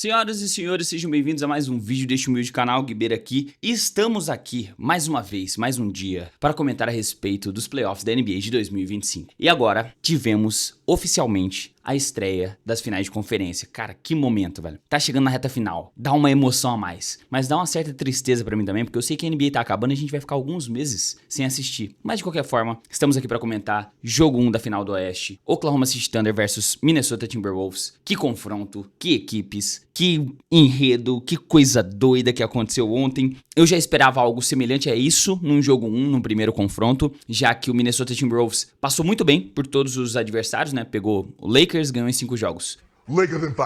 Senhoras e senhores, sejam bem-vindos a mais um vídeo deste humilde canal, Guibeira aqui. E estamos aqui, mais uma vez, mais um dia, para comentar a respeito dos playoffs da NBA de 2025. E agora, tivemos, oficialmente, a estreia das finais de conferência. Cara, que momento, velho. Tá chegando na reta final, dá uma emoção a mais. Mas dá uma certa tristeza pra mim também, porque eu sei que a NBA tá acabando e a gente vai ficar alguns meses sem assistir. Mas de qualquer forma, estamos aqui pra comentar jogo 1 da final do Oeste. Oklahoma City Thunder versus Minnesota Timberwolves. Que confronto, que equipes, que enredo, que coisa doida que aconteceu ontem. Eu já esperava algo semelhante a isso num jogo 1, no primeiro confronto, já que o Minnesota Timberwolves passou muito bem por todos os adversários, né? Pegou o Lakers, ganhou em 5 jogos. Lakers in 5.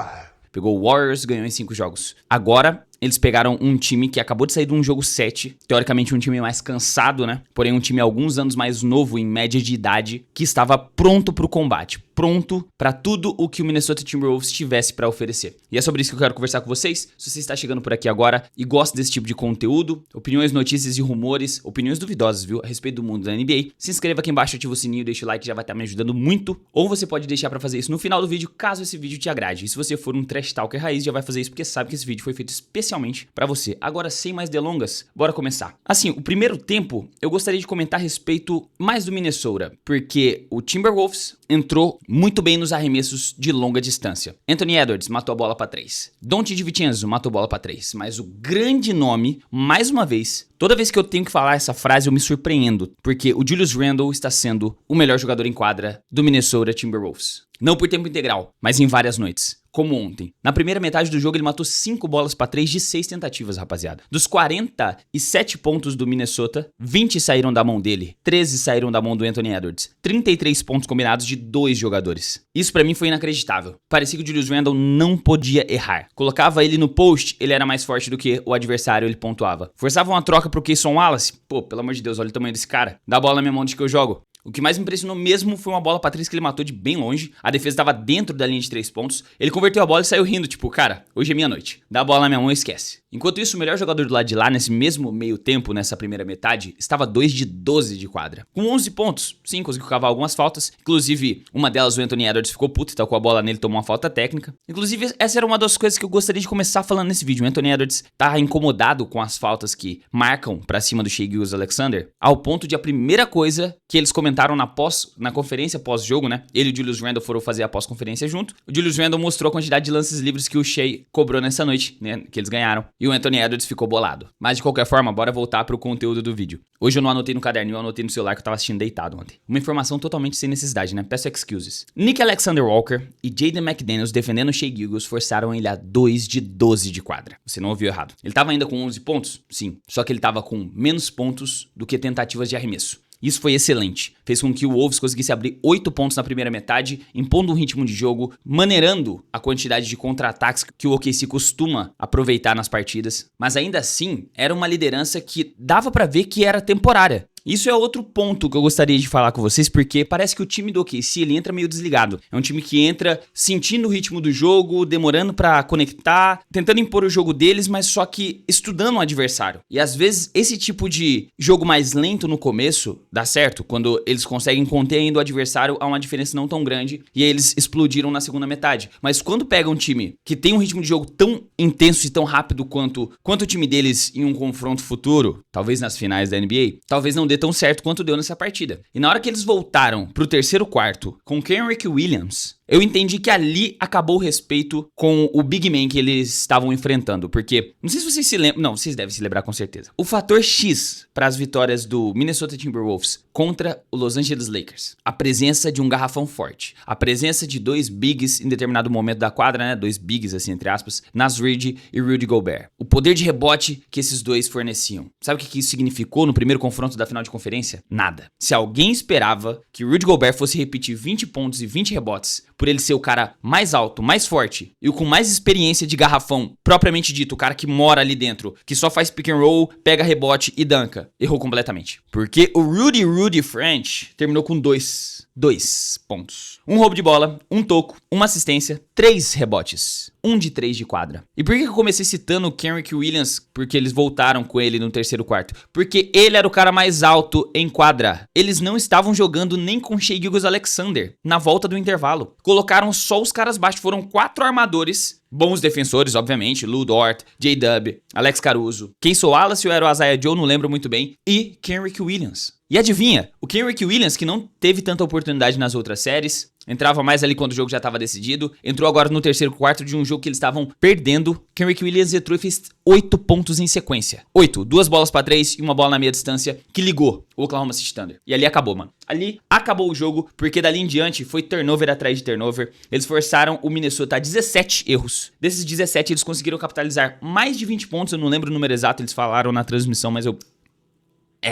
Pegou o Warriors, ganhou em 5 jogos. Agora, eles pegaram um time que acabou de sair de um jogo 7, teoricamente um time mais cansado, né? Porém, um time alguns anos mais novo, em média de idade, que estava pronto pro combate, pronto pra tudo o que o Minnesota Timberwolves tivesse pra oferecer. E é sobre isso que eu quero conversar com vocês. Se você está chegando por aqui agora e gosta desse tipo de conteúdo, opiniões, notícias e rumores, opiniões duvidosas, viu, a respeito do mundo da NBA, se inscreva aqui embaixo, ativa o sininho, deixa o like, já vai estar me ajudando muito. Ou você pode deixar pra fazer isso no final do vídeo, caso esse vídeo te agrade. E se você for um trash talker raiz, já vai fazer isso porque sabe que esse vídeo foi feito especialmente pra você. Agora, sem mais delongas, bora começar. Assim, o primeiro tempo, eu gostaria de comentar a respeito mais do Minnesota, porque o Timberwolves entrou muito bem nos arremessos de longa distância. Anthony Edwards matou a bola pra 3. Donte DiVincenzo matou a bola pra 3. Mas o grande nome, mais uma vez, toda vez que eu tenho que falar essa frase eu me surpreendo, porque o Julius Randle está sendo o melhor jogador em quadra do Minnesota Timberwolves. Não por tempo integral, mas em várias noites. Como ontem. Na primeira metade do jogo ele matou 5 bolas pra 3 de 6 tentativas, rapaziada. Dos 47 pontos do Minnesota, 20 saíram da mão dele, 13 saíram da mão do Anthony Edwards. 33 pontos combinados de 2 jogadores. Isso pra mim foi inacreditável. Parecia que o Julius Randle não podia errar. Colocava ele no post, ele era mais forte do que o adversário, ele pontuava. Forçava uma troca pro Cason Wallace. Pô, pelo amor de Deus, olha o tamanho desse cara. Dá a bola na minha mão de que eu jogo. O que mais me impressionou mesmo foi uma bola pra 3 que ele matou de bem longe. A defesa estava dentro da linha de 3 pontos. Ele converteu a bola e saiu rindo, tipo, cara, hoje é minha noite. Dá a bola na minha mão e esquece. Enquanto isso, o melhor jogador do lado de lá, nesse mesmo meio tempo, nessa primeira metade, estava 2 de 12 de quadra. Com 11 pontos, sim, conseguiu cavar algumas faltas. Inclusive, uma delas, o Anthony Edwards ficou puto e tacou a bola nele, tomou uma falta técnica. Inclusive, essa era uma das coisas que eu gostaria de começar falando nesse vídeo. O Anthony Edwards tá incomodado com as faltas que marcam pra cima do Shai Gilgeous-Alexander, ao ponto de a primeira coisa que eles comentaram na conferência pós-jogo, né? Ele e o Julius Randle foram fazer a pós-conferência junto. O Julius Randle mostrou a quantidade de lances livres que o Shai cobrou nessa noite, né? Que eles ganharam. E o Anthony Edwards ficou bolado. Mas de qualquer forma, bora voltar pro conteúdo do vídeo. Hoje eu não anotei no caderninho, eu anotei no celular que eu tava assistindo deitado ontem. Uma informação totalmente sem necessidade, né? Peço excuses. Nick Alexander Walker e Jaden McDaniels defendendo o Shai Gilgeous forçaram ele a 2 de 12 de quadra. Você não ouviu errado. Ele tava ainda com 11 pontos? Sim. Só que ele tava com menos pontos do que tentativas de arremesso. Isso foi excelente. Fez com que o Wolves conseguisse abrir 8 pontos na primeira metade, impondo um ritmo de jogo, maneirando a quantidade de contra-ataques que o OKC costuma aproveitar nas partidas. Mas ainda assim, era uma liderança que dava pra ver que era temporária. Isso é outro ponto que eu gostaria de falar com vocês, porque parece que o time do OKC, ele entra meio desligado. É um time que entra sentindo o ritmo do jogo, demorando pra conectar, tentando impor o jogo deles, mas só que estudando o adversário. E às vezes esse tipo de jogo mais lento no começo dá certo, quando eles conseguem conter ainda o adversário a uma diferença não tão grande, e aí eles explodiram na segunda metade. Mas quando pega um time que tem um ritmo de jogo tão intenso e tão rápido quanto o time deles em um confronto futuro, talvez nas finais da NBA, talvez não dê tão certo quanto deu nessa partida. E na hora que eles voltaram pro terceiro quarto com Kenrich Williams, eu entendi que ali acabou o respeito com o Big Man que eles estavam enfrentando, porque, não sei se vocês se lembram, não, vocês devem se lembrar com certeza. O fator X para as vitórias do Minnesota Timberwolves contra o Los Angeles Lakers, a presença de um garrafão forte, a presença de 2 bigs em determinado momento da quadra, né, 2 bigs assim entre aspas, Naz Reid e Rudy Gobert. O poder de rebote que esses dois forneciam. Sabe o que isso significou no primeiro confronto da final de conferência? Nada. Se alguém esperava que Rudy Gobert fosse repetir 20 pontos e 20 rebotes, por ele ser o cara mais alto, mais forte e o com mais experiência de garrafão, propriamente dito, o cara que mora ali dentro, que só faz pick and roll, pega rebote e danca, errou completamente. Porque o Rudy French terminou com 2 pontos. Um roubo de bola, um toco, uma assistência, 3 rebotes. 1 de 3 de quadra. E por que eu comecei citando o Kenrich Williams? Porque eles voltaram com ele no terceiro quarto. Porque ele era o cara mais alto em quadra. Eles não estavam jogando nem com Shai Gilgeous-Alexander na volta do intervalo. Colocaram só os caras baixos. Foram 4 armadores. Bons defensores, obviamente. Lu Dort, J-Dub, Alex Caruso. Casey Wallace ou era o Isaiah Joe, não lembro muito bem. E Kenrich Williams. E adivinha? O Kenrich Williams, que não teve tanta oportunidade nas outras séries, entrava mais ali quando o jogo já estava decidido, entrou agora no terceiro quarto de um jogo que eles estavam perdendo. Kenrich Williams entrou e fez 8 pontos em sequência. 8, 2 bolas pra 3 e uma bola na meia distância que ligou o Oklahoma City Thunder. E ali acabou, mano. Ali acabou o jogo, porque dali em diante foi turnover atrás de turnover. Eles forçaram o Minnesota a 17 erros. Desses 17, eles conseguiram capitalizar mais de 20 pontos. Eu não lembro o número exato, eles falaram na transmissão, mas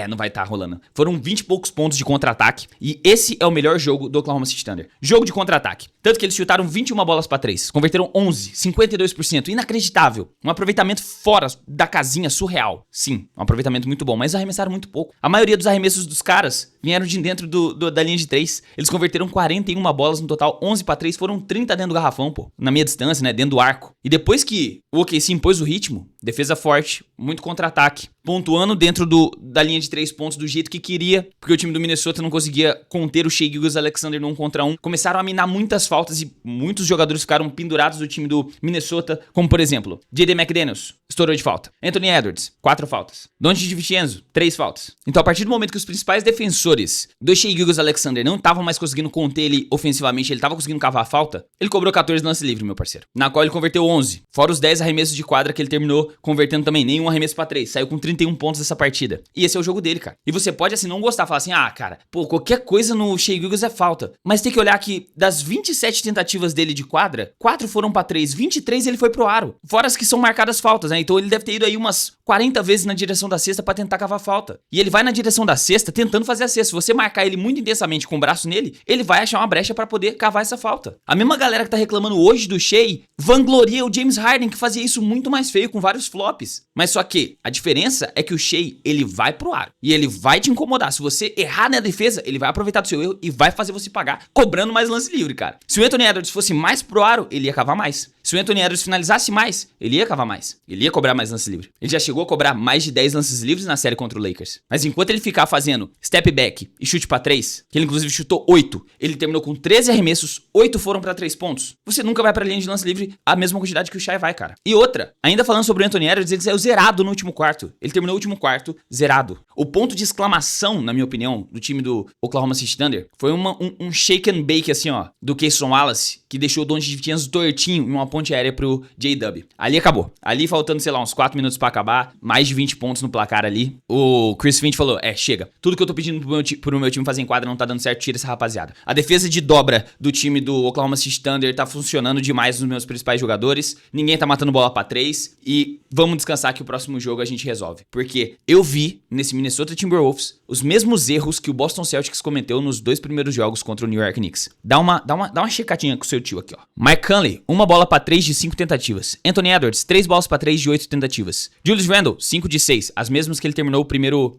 não vai estar rolando. Foram 20 e poucos pontos de contra-ataque. E esse é o melhor jogo do Oklahoma City Thunder. Jogo de contra-ataque. Tanto que eles chutaram 21 bolas pra 3. Converteram 11. 52%. Inacreditável. Um aproveitamento fora da casinha surreal. Sim, um aproveitamento muito bom. Mas arremessaram muito pouco. A maioria dos arremessos dos caras vieram de dentro da linha de 3. Eles converteram 41 bolas no total. 11 pra 3. Foram 30 dentro do garrafão, pô. Na meia distância, né? Dentro do arco. E depois que o OKC impôs o ritmo, defesa forte, muito contra-ataque, pontuando dentro da linha de 3 pontos do jeito que queria, porque o time do Minnesota não conseguia conter o Shai Gilgeous-Alexander no 1 contra 1. Começaram a minar muitas faltas e muitos jogadores ficaram pendurados do time do Minnesota, como por exemplo, J.D. McDaniels, estourou de falta. Anthony Edwards, 4 faltas. Donte DiVincenzo, 3 faltas. Então a partir do momento que os principais defensores do Shai Gilgeous-Alexander não estavam mais conseguindo conter ele ofensivamente, ele estava conseguindo cavar a falta, ele cobrou 14 lance livre, meu parceiro. Na qual ele converteu 11, fora os 10 arremessos de quadra que ele terminou convertendo também, nenhum arremesso pra 3, saiu com 31 pontos dessa partida. E esse é o jogo dele, cara. E você pode, assim, não gostar, falar assim, cara, pô, qualquer coisa no Shai Gilgeous é falta. Mas tem que olhar que das 27 tentativas dele de quadra, 4 foram pra 3, 23 ele foi pro aro. Fora as que são marcadas faltas, né? Então ele deve ter ido aí umas 40 vezes na direção da cesta pra tentar cavar falta. E ele vai na direção da cesta tentando fazer a cesta. Se você marcar ele muito intensamente com o braço nele, ele vai achar uma brecha pra poder cavar essa falta. A mesma galera que tá reclamando hoje do Shai vangloria o James Harden, que fazia isso muito mais feio, com vários flops. Mas só que a diferença é que o Shai, ele vai pro aro. E ele vai te incomodar. Se você errar na defesa, ele vai aproveitar do seu erro e vai fazer você pagar, cobrando mais lance livre, cara. Se o Anthony Edwards fosse mais pro aro, ele ia cavar mais. Se o Anthony Edwards finalizasse mais, ele ia cavar mais. Ele ia cobrar mais lance livre. Ele já chegou a cobrar mais de 10 lances livres na série contra o Lakers. Mas enquanto ele ficar fazendo step back e chute pra 3, que ele inclusive chutou 8, ele terminou com 13 arremessos, 8 foram pra 3 pontos. Você nunca vai pra linha de lance livre a mesma quantidade que o Shai vai, cara. E outra, ainda falando sobre o Anthony Edwards, ele saiu zerado no último quarto. Ele terminou o último quarto zerado. O ponto de exclamação, na minha opinião, do time do Oklahoma City Thunder foi um shake and bake, assim, ó, do Casey Wallace, que deixou o Donte DiVincenzo tortinho em uma ponte aérea pro J-Dub. Ali acabou. Ali faltando, sei lá, uns 4 minutos pra acabar, mais de 20 pontos no placar ali. O Chris Finch falou, chega. Tudo que eu tô pedindo pro meu time fazer em quadra não tá dando certo, tira essa rapaziada. A defesa de dobra do time do Oklahoma City Thunder tá funcionando demais nos meus principais jogadores. Ninguém tá matando bola pra 3. E vamos descansar que o próximo jogo a gente resolve. Porque eu vi nesse Minnesota Timberwolves os mesmos erros que o Boston Celtics cometeu nos 2 primeiros jogos contra o New York Knicks. Dá uma checadinha com o seu tio aqui, ó. Mike Conley, 1 bola pra 3 de 5 tentativas. Anthony Edwards, 3 bolas pra 3 de 8 tentativas. Julius Randle, 5 de 6. As mesmas que ele terminou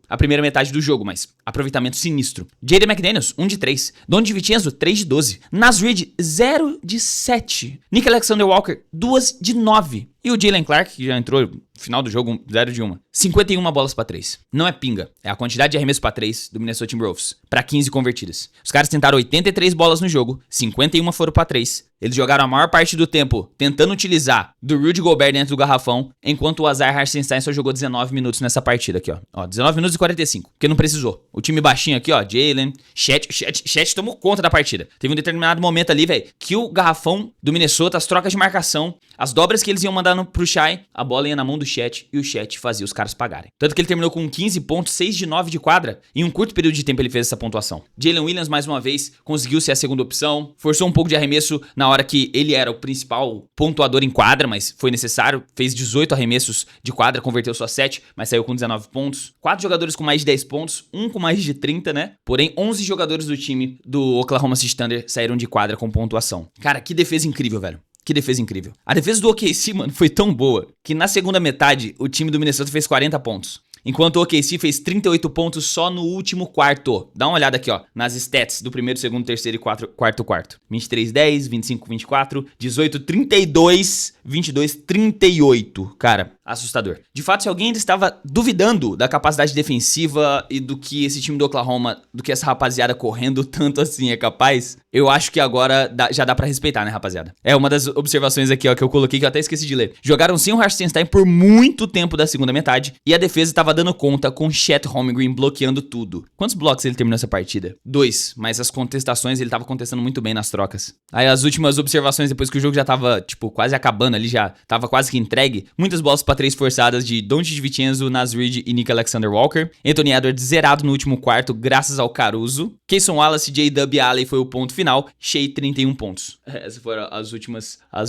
a primeira metade do jogo, mas aproveitamento sinistro. J.D. McDaniels, 1 de 3. Donte DiVincenzo, 3 de 12. Naz Reid, 0 de 7. Nick Alexander Walker, 2 de 9. E o Jaylen Clark, que já entrou no final do jogo, 0 de 1. 51 bolas pra 3. Não é pinga. É a quantidade de arremesso pra 3 do Minnesota Timberwolves. Pra 15 convertidas. Os caras tentaram 83 bolas no jogo. 51 foram pra 3. Eles jogaram a maior parte do tempo tentando utilizar do Rudy Gobert dentro do garrafão, enquanto o Isaiah Hartenstein só jogou 19 minutos nessa partida aqui, ó. 19 minutos e 45. Porque não precisou. O time baixinho aqui, ó. Jaylen, Chet tomou conta da partida. Teve um determinado momento ali, velho, que o garrafão do Minnesota, as trocas de marcação, as dobras que eles iam mandar pro Shai, a bola ia na mão do Chet e o Chet fazia os caras pagarem. Tanto que ele terminou com 15 pontos, 6 de 9 de quadra. Em um curto período de tempo ele fez essa pontuação. Jalen Williams, mais uma vez, conseguiu ser a segunda opção. Forçou um pouco de arremesso na hora que ele era o principal pontuador em quadra, mas foi necessário. Fez 18 arremessos de quadra, converteu só 7, mas saiu com 19 pontos. 4 jogadores com mais de 10 pontos, um com mais de 30, né? Porém, 11 jogadores do time do Oklahoma City Thunder saíram de quadra com pontuação. Cara, que defesa incrível, velho. Que defesa incrível. A defesa do OKC, mano, foi tão boa que na segunda metade o time do Minnesota fez 40 pontos. enquanto o OKC fez 38 pontos só no último quarto. Dá uma olhada aqui, ó, nas stats do primeiro, segundo, terceiro e quarto. 23-10, 25-24, 18-32, 22-38. Cara, assustador. De fato, se alguém ainda estava duvidando da capacidade defensiva e do que esse time do Oklahoma, do que essa rapaziada correndo tanto assim é capaz, eu acho que agora já dá pra respeitar, né, rapaziada? É uma das observações aqui, ó, que eu coloquei que eu até esqueci de ler. Jogaram sem o Hartenstein por muito tempo da segunda metade e a defesa estava dando conta com Chet Holmgren bloqueando tudo. Quantos blocos ele terminou essa partida? 2, mas as contestações ele tava contestando muito bem nas trocas. Aí as últimas observações, depois que o jogo já tava, tipo, quase acabando ali, já tava quase que entregue, muitas bolas pra 3 forçadas de Doncic DiVincenzo, Naz Reid e Nick Alexander-Walker. Anthony Edwards zerado no último quarto, graças ao Caruso. Cason Wallace, J-Dub Alley foi o ponto final. Shea, 31 pontos. Essas foram as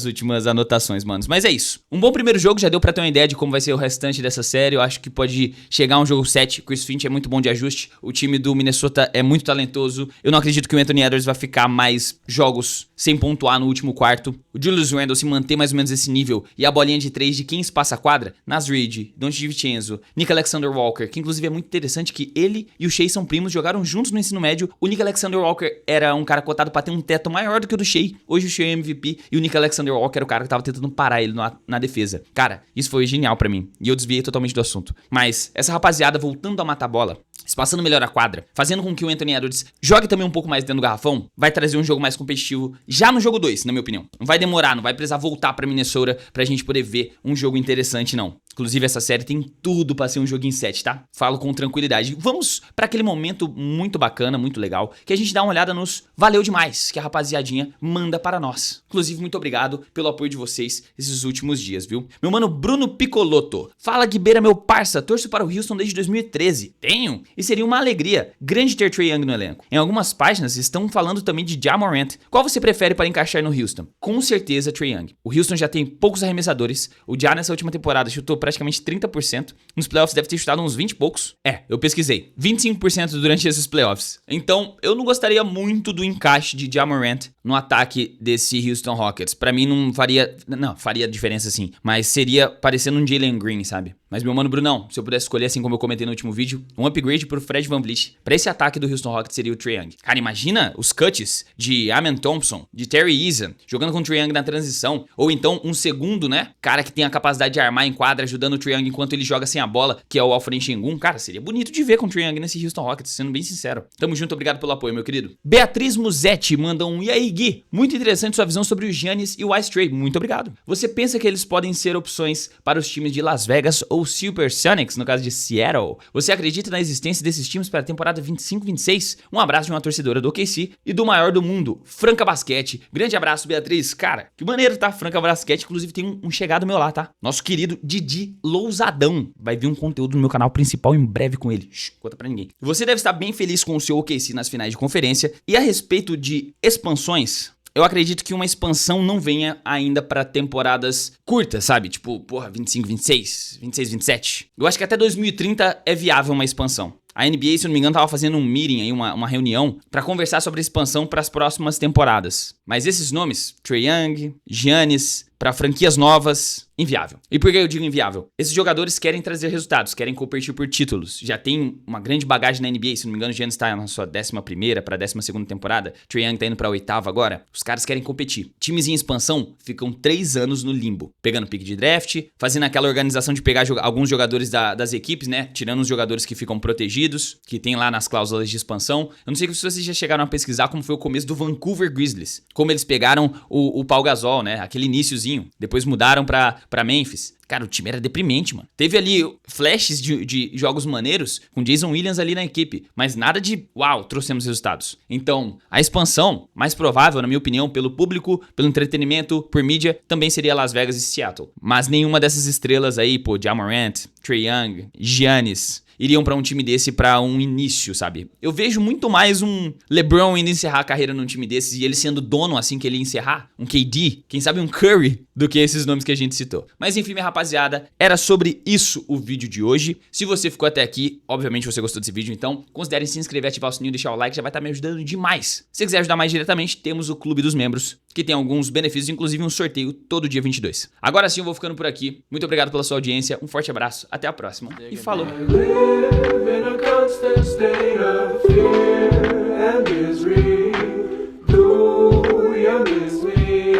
últimas anotações, manos. Mas é isso. Um bom primeiro jogo, já deu pra ter uma ideia de como vai ser o restante dessa série. Eu acho que pode chegar um jogo 7. Chris Finch é muito bom de ajuste. O time do Minnesota é muito talentoso. Eu não acredito que o Anthony Edwards vai ficar mais jogos sem pontuar no último quarto. O Julius Randle se manter mais ou menos esse nível. E a bolinha de 3 de quem espaça a quadra? Naz Reid, Doncic DiVincenzo, Nick Alexander-Walker, que inclusive é muito interessante que ele e o Shea são primos, jogaram juntos no ensino médio. O Nick Alexander-Walker era um cara cotado pra ter um teto maior do que o do Shea. Hoje o Shea é MVP e o Nick Alexander-Walker era o cara que tava tentando parar ele na defesa. Cara, isso foi genial pra mim. E eu desviei totalmente do assunto. Mas essa rapaziada voltando a matar a bola, espaçando melhor a quadra, fazendo com que o Anthony Edwards jogue também um pouco mais dentro do garrafão, vai trazer um jogo mais competitivo já no jogo 2, na minha opinião. Não vai demorar, não vai precisar voltar pra Minnesota pra gente poder ver um jogo interessante, não. Inclusive, essa série tem tudo pra ser um jogo em 7, tá? Falo com tranquilidade. Vamos pra aquele momento muito bacana, muito legal, que a gente dá uma olhada nos valeu demais que a rapaziadinha manda para nós. Inclusive, muito obrigado pelo apoio de vocês esses últimos dias, viu? Meu mano Bruno Piccolotto. Fala, Guibeira, meu parça. Torço para o Houston desde 2013. Tenho. E seria uma alegria grande ter Trae Young no elenco. Em algumas páginas estão falando também de Ja Morant. Qual você prefere para encaixar no Houston? Com certeza Trae Young. O Houston já tem poucos arremessadores. O Ja nessa última temporada chutou praticamente 30%. Nos playoffs deve ter chutado uns 20 e poucos. Eu pesquisei. 25% durante esses playoffs. Então, eu não gostaria muito do encaixe de Ja Morant no ataque desse Houston Rockets. Pra mim não faria... Não, faria diferença sim. Mas seria parecendo um Jalen Green, sabe? Mas meu mano Brunão, se eu pudesse escolher, assim como eu comentei no último vídeo, um upgrade pro Fred VanVleet pra esse ataque do Houston Rockets seria o Trae Young. Cara, imagina os cuts de Amen Thompson, de Terry Eason, jogando com o Trae Young na transição. Ou então um segundo, né? Cara que tem a capacidade de armar em quadra, ajudando o Trae Young enquanto ele joga sem a bola, que é o Alfred Sengun. Cara, seria bonito de ver com o Trae Young nesse Houston Rockets, sendo bem sincero. Tamo junto, obrigado pelo apoio, meu querido. Beatriz Musetti manda um: e aí, Gui? Muito interessante sua visão sobre o Giannis e o Ice Trae. Muito obrigado. Você pensa que eles podem ser opções para os times de Las Vegas ou Supersonics, no caso de Seattle? Você acredita na existência desses times para a temporada 25-26? Um abraço de uma torcedora do OKC e do maior do mundo, Franca Basquete. Grande abraço, Beatriz. Cara, que maneiro, tá? Franca Basquete, inclusive tem um chegado meu lá, tá? Nosso querido Didi Lousadão. Vai vir um conteúdo no meu canal principal em breve com ele. Conta pra ninguém. Você deve estar bem feliz com o seu OKC nas finais de conferência. E a respeito de expansões, eu acredito que uma expansão não venha ainda pra temporadas curtas, sabe? Tipo, porra, 25-26, 26-27. Eu acho que até 2030 é viável uma expansão. A NBA, se eu não me engano, tava fazendo um meeting aí, uma reunião, pra conversar sobre a expansão para as próximas temporadas. Mas esses nomes, Trae Young, Giannis, para franquias novas, inviável. E por que eu digo inviável? Esses jogadores querem trazer resultados, querem competir por títulos. Já tem uma grande bagagem na NBA, se não me engano, o Giannis tá na sua 11ª para 12ª temporada. Trae Young tá indo pra 8ª agora. Os caras querem competir. Times em expansão ficam 3 anos no limbo, pegando pick de draft, fazendo aquela organização de pegar alguns jogadores das equipes, né? Tirando os jogadores que ficam protegidos, que tem lá nas cláusulas de expansão. Eu não sei se vocês já chegaram a pesquisar como foi o começo do Vancouver Grizzlies. Como eles pegaram o Paul Gasol, né? Aquele iniciozinho. Depois mudaram pra Memphis. Cara, o time era deprimente, mano. Teve ali flashes de jogos maneiros com Jason Williams ali na equipe, mas nada de, uau, trouxemos resultados. Então, a expansão mais provável, na minha opinião, pelo público, pelo entretenimento, por mídia, também seria Las Vegas e Seattle. Mas nenhuma dessas estrelas aí, pô, Ja Morant, Trae Young, Giannis, iriam pra um time desse pra um início, sabe? Eu vejo muito mais um LeBron indo encerrar a carreira num time desses e ele sendo dono assim que ele encerrar, um KD, quem sabe um Curry, do que esses nomes que a gente citou. Mas enfim, minha rapaziada, era sobre isso o vídeo de hoje. Se você ficou até aqui, obviamente você gostou desse vídeo, então considere se inscrever, ativar o sininho, deixar o like, já vai estar me ajudando demais. Se quiser ajudar mais diretamente, temos o Clube dos Membros, que tem alguns benefícios, inclusive um sorteio todo dia 22. Agora sim eu vou ficando por aqui. Muito obrigado pela sua audiência, um forte abraço, até a próxima e falou!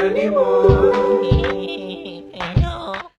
Anymore.